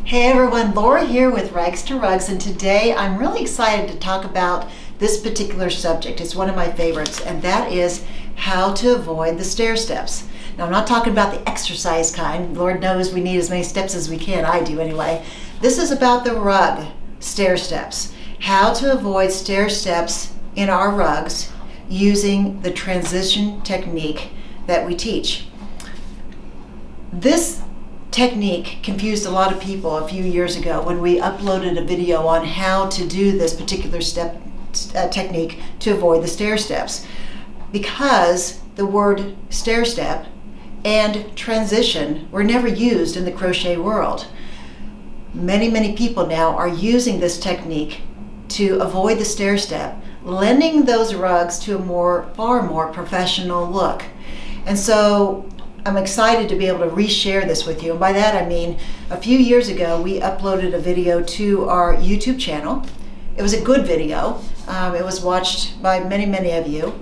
Hey everyone, Laura here with Rags to Rugs, and today I'm really excited to talk about this particular subject. It's one of my favorites, and that is how to avoid the stair steps. Now, I'm not talking about the exercise kind. Lord knows we need as many steps as we can. I do anyway. This is about the rug stair steps. How to avoid stair steps in our rugs using the transition technique that we teach. This technique confused a lot of people a few years ago when we uploaded a video on how to do this particular technique to avoid the stair steps, because the word stair step and transition were never used in the crochet world. Many people now are using this technique to avoid the stair step, lending those rugs to a far more professional look. And so I'm excited to be able to reshare this with you. And by that I mean, a few years ago we uploaded a video to our YouTube channel. It was a good video. It was watched by many of you.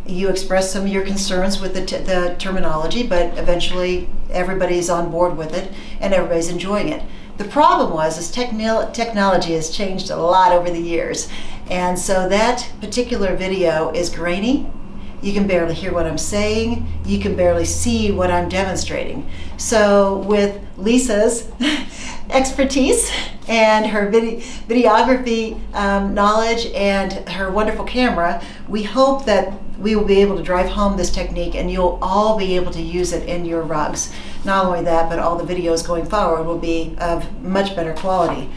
You expressed some of your concerns with the terminology, but eventually everybody's on board with it and everybody's enjoying it. The problem was technology has changed a lot over the years, and so that particular video is grainy. You can barely hear what I'm saying. You can barely see what I'm demonstrating. So with Lisa's expertise and her videography knowledge and her wonderful camera, we hope that we will be able to drive home this technique and you'll all be able to use it in your rugs. Not only that, but all the videos going forward will be of much better quality.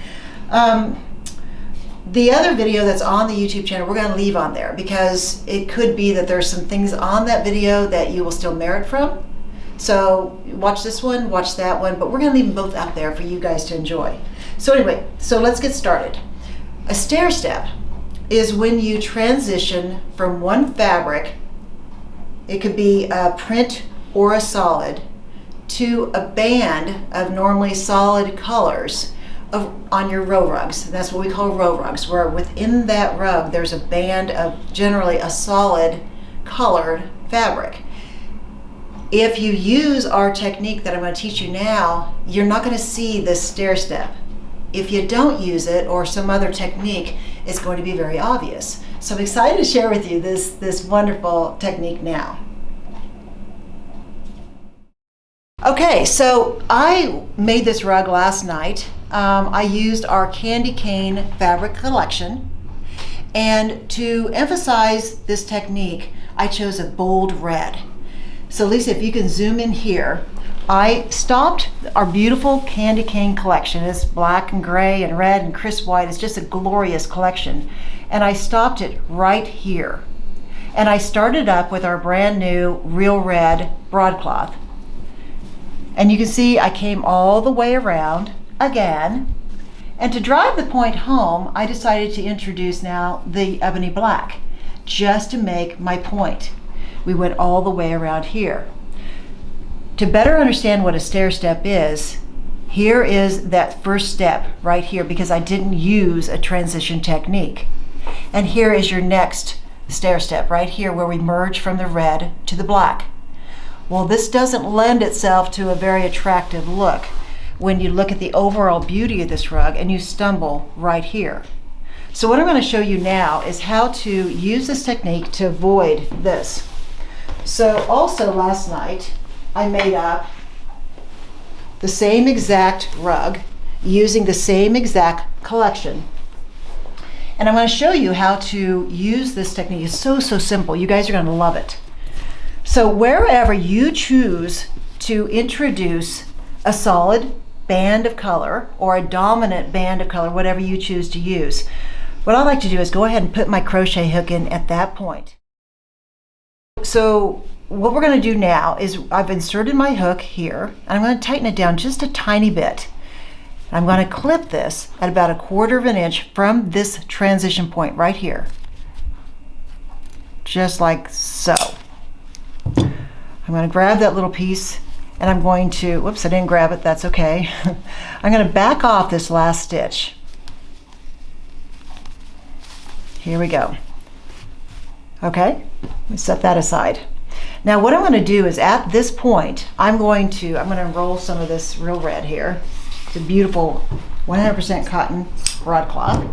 The other video that's on the YouTube channel, we're going to leave on there because it could be that there's some things on that video that you will still merit from. So watch this one, watch that one, but we're going to leave them both out there for you guys to enjoy. So anyway, so let's get started. A stair step is when you transition from one fabric, it could be a print or a solid, to a band of normally solid colors on your row rugs. And that's what we call row rugs, where within that rug there's a band of generally a solid colored fabric. If you use our technique that I'm going to teach you now, you're not going to see this stair step. If you don't use it, or some other technique, it's going to be very obvious. So I'm excited to share with you this wonderful technique now. Okay, so I made this rug last night. I used our candy cane fabric collection, and to emphasize this technique I chose a bold red. So Lisa, if you can zoom in here, I stopped our beautiful candy cane collection. It's black and gray and red and crisp white. It's just a glorious collection, and I stopped it right here, and I started up with our brand new real red broadcloth. And you can see I came all the way around again. And to drive the point home, I decided to introduce now the ebony black, just to make my point. We went all the way around here. To better understand what a stair step is, here is that first step right here, because I didn't use a transition technique. And here is your next stair step right here, where we merge from the red to the black. Well, this doesn't lend itself to a very attractive look when you look at the overall beauty of this rug and you stumble right here. So what I'm going to show you now is how to use this technique to avoid this. So also last night I made up the same exact rug using the same exact collection. And I'm going to show you how to use this technique. It's so simple. You guys are going to love it. So wherever you choose to introduce a solid band of color or a dominant band of color, whatever you choose to use, what I like to do is go ahead and put my crochet hook in at that point. So what we're going to do now is I've inserted my hook here, and I'm going to tighten it down just a tiny bit. I'm going to clip this at about 1/4 of an inch from this transition point right here, just like so. I'm going to grab that little piece, and I'm going to, whoops, I didn't grab it, that's okay. I'm going to back off this last stitch. Here we go. Okay, let me set that aside. Now what I'm going to do is at this point, I'm going to unroll some of this real red here. It's a beautiful 100% cotton broadcloth.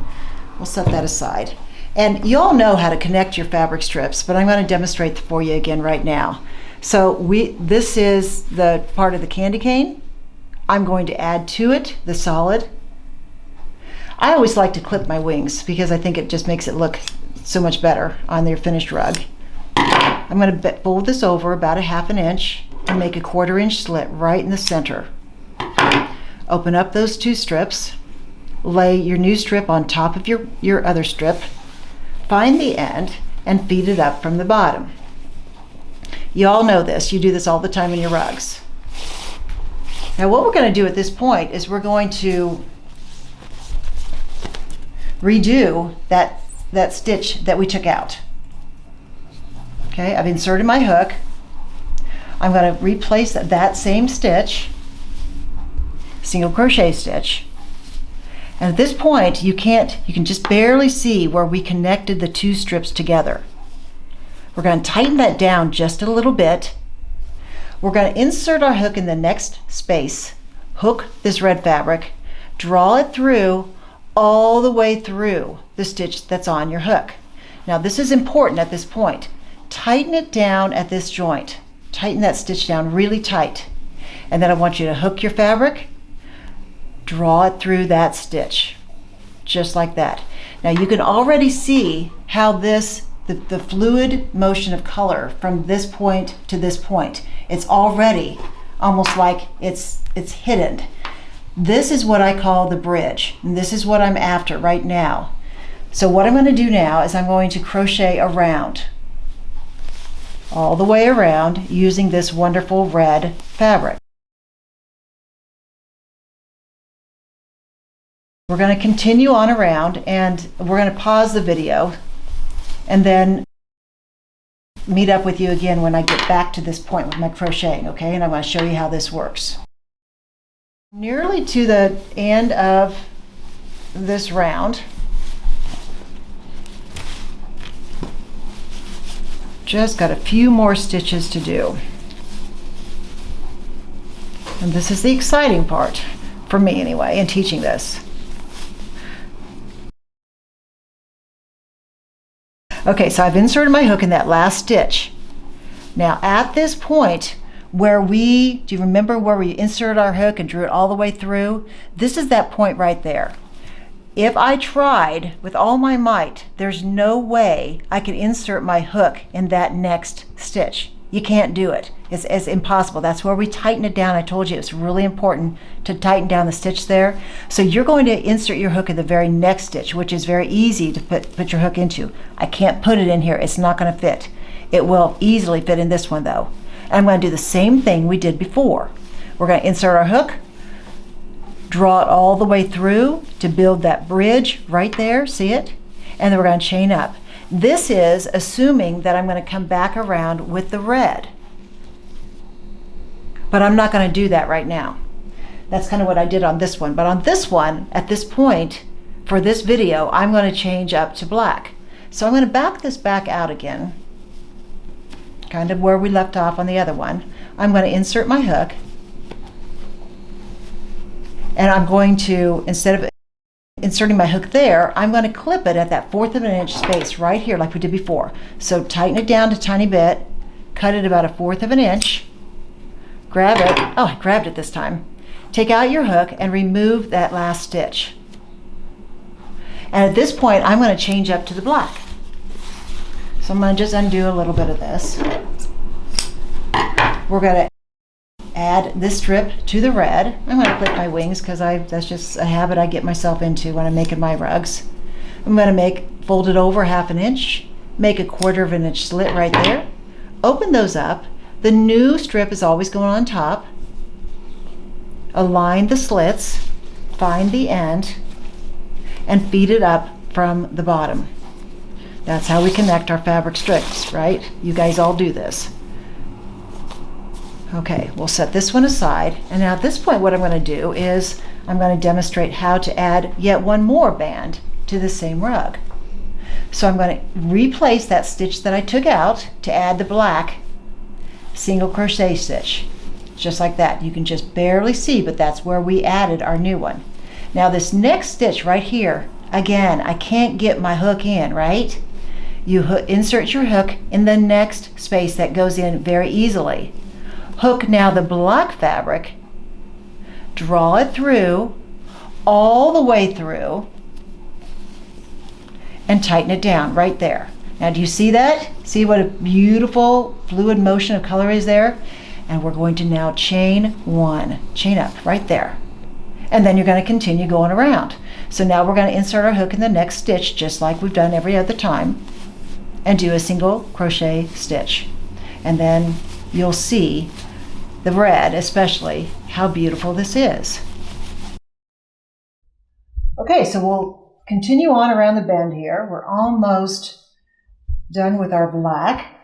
We'll set that aside. And you all know how to connect your fabric strips, but I'm going to demonstrate for you again right now. So this is the part of the candy cane. I'm going to add to it the solid. I always like to clip my wings because I think it just makes it look so much better on their finished rug. I'm going to fold this over about a 1/2 inch and make a 1/4 inch slit right in the center. Open up those 2 strips, lay your new strip on top of your other strip, find the end and feed it up from the bottom. You all know this, you do this all the time in your rugs. Now what we're going to do at this point is we're going to redo that stitch that we took out. Okay, I've inserted my hook. I'm going to replace that same stitch, single crochet stitch. And at this point, you can just barely see where we connected the 2 strips together. We're going to tighten that down just a little bit. We're going to insert our hook in the next space, hook this red fabric, draw it through all the way through the stitch that's on your hook. Now this is important at this point. Tighten it down at this joint. Tighten that stitch down really tight. And then I want you to hook your fabric, draw it through that stitch, just like that. Now you can already see how the fluid motion of color from this point to this point, it's already almost like it's hidden. This is what I call the bridge, and this is what I'm after right now. So what I'm going to do now is I'm going to crochet around, all the way around, using this wonderful red fabric. We're going to continue on around, and we're going to pause the video and then meet up with you again when I get back to this point with my crocheting, okay? And I'm going to show you how this works. Nearly to the end of this round. Just got a few more stitches to do. And this is the exciting part, for me anyway, in teaching this. Okay, so I've inserted my hook in that last stitch. Now at this point, do you remember where we inserted our hook and drew it all the way through? This is that point right there. If I tried with all my might, there's no way I could insert my hook in that next stitch. You can't do it. It's impossible. That's where we tighten it down. I told you it's really important to tighten down the stitch there. So you're going to insert your hook in the very next stitch, which is very easy to put your hook into. I can't put it in here. It's not going to fit. It will easily fit in this one though. And I'm going to do the same thing we did before. We're going to insert our hook, draw it all the way through to build that bridge right there, see it? And then we're going to chain up. This is assuming that I'm going to come back around with the red. But I'm not going to do that right now. That's kind of what I did on this one. But on this one, at this point, for this video, I'm going to change up to black. So I'm going to back this back out again, kind of where we left off on the other one. I'm going to insert my hook. And I'm going to, instead of inserting my hook there, I'm going to clip it at that 1/4 of an inch space right here like we did before. So tighten it down a tiny bit, cut it about a 1/4 of an inch, grab it, oh I grabbed it this time, take out your hook and remove that last stitch. And at this point I'm going to change up to the black. So I'm going to just undo a little bit of this. We're going to add this strip to the red. I'm going to clip my wings because that's just a habit I get myself into when I'm making my rugs. I'm going to fold it over 1/2 an inch, make a 1/4 of an inch slit right there, open those up. The new strip is always going on top. Align the slits, find the end, and feed it up from the bottom. That's how we connect our fabric strips, right? You guys all do this. Okay, we'll set this one aside. And now at this point, what I'm going to do is I'm going to demonstrate how to add yet one more band to the same rug. So I'm going to replace that stitch that I took out to add the black single crochet stitch. just like that. You can just barely see, but that's where we added our new one. Now this next stitch right here, again, I can't get my hook in, right? You insert your hook in the next space that goes in very easily. Hook now the black fabric, draw it through, all the way through, and tighten it down right there. Now do you see that? See what a beautiful fluid motion of color is there? And we're going to now chain one, chain up right there. And then you're going to continue going around. So now we're going to insert our hook in the next stitch just like we've done every other time and do a single crochet stitch. And then you'll see the red especially how beautiful this is. Okay, so we'll continue on around the bend here. We're almost done with our black.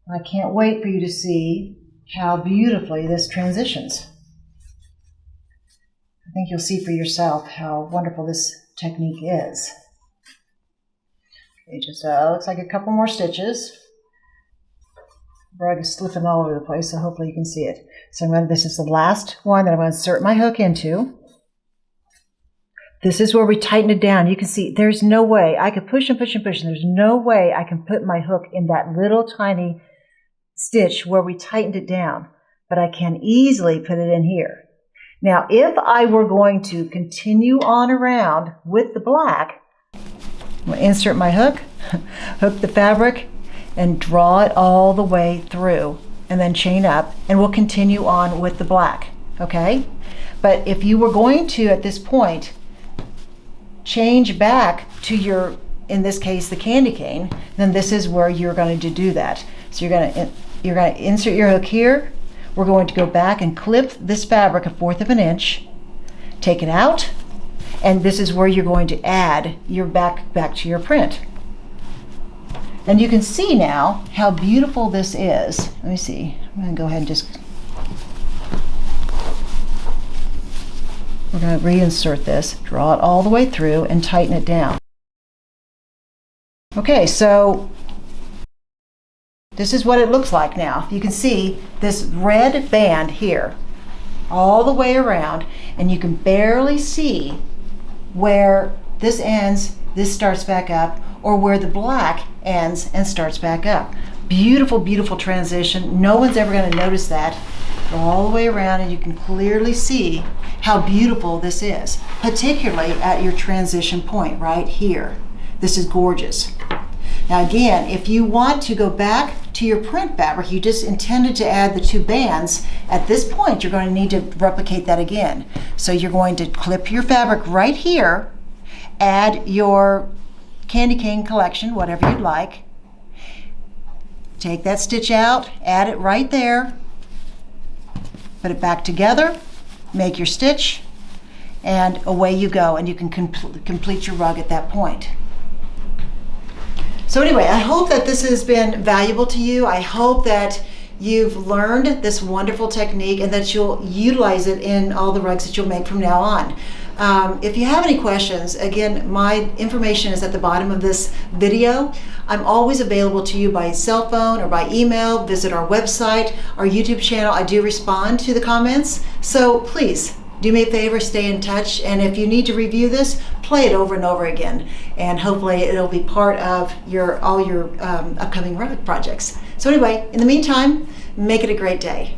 I can't wait for you to see how beautifully this transitions. I think you'll see for yourself how wonderful this technique is. Okay, just looks like a couple more stitches. The rug is slipping all over the place, so hopefully you can see it. So this is the last one that I'm going to insert my hook into. This is where we tighten it down. You can see there's no way I could push and push and push, and there's no way I can put my hook in that little tiny stitch where we tightened it down, but I can easily put it in here. Now, if I were going to continue on around with the black, I'm going to insert my hook, hook the fabric, and draw it all the way through, and then chain up, and we'll continue on with the black, okay? But if you were going to, at this point, change back to your, in this case, the candy cane, then this is where you're going to do that. So you're going to insert your hook here. We're going to go back and clip this fabric 1/4 of an inch, take it out, and this is where you're going to add your back to your print. And you can see now how beautiful this is. Let me see. I'm going to go ahead and just, we're going to reinsert this, draw it all the way through, and tighten it down. Okay, so this is what it looks like now. You can see this red band here all the way around, and you can barely see where this ends, this starts back up, or where the black ends and starts back up. Beautiful, beautiful transition. No one's ever going to notice that. Go all the way around, and you can clearly see how beautiful this is, particularly at your transition point right here. This is gorgeous. Now again, if you want to go back to your print fabric, you just intended to add the 2 bands, at this point you're going to need to replicate that again. So you're going to clip your fabric right here, add your candy cane collection, whatever you'd like, take that stitch out, add it right there, put it back together, make your stitch, and away you go, and you can complete your rug at that point. So anyway, I hope that this has been valuable to you. I hope that you've learned this wonderful technique and that you'll utilize it in all the rugs that you'll make from now on. If you have any questions, again, my information is at the bottom of this video. I'm always available to you by cell phone or by email. Visit our website, our YouTube channel. I do respond to the comments. So please, do me a favor, stay in touch, and if you need to review this, play it over and over again, and hopefully it'll be part of all your upcoming rug projects. So anyway, in the meantime, make it a great day.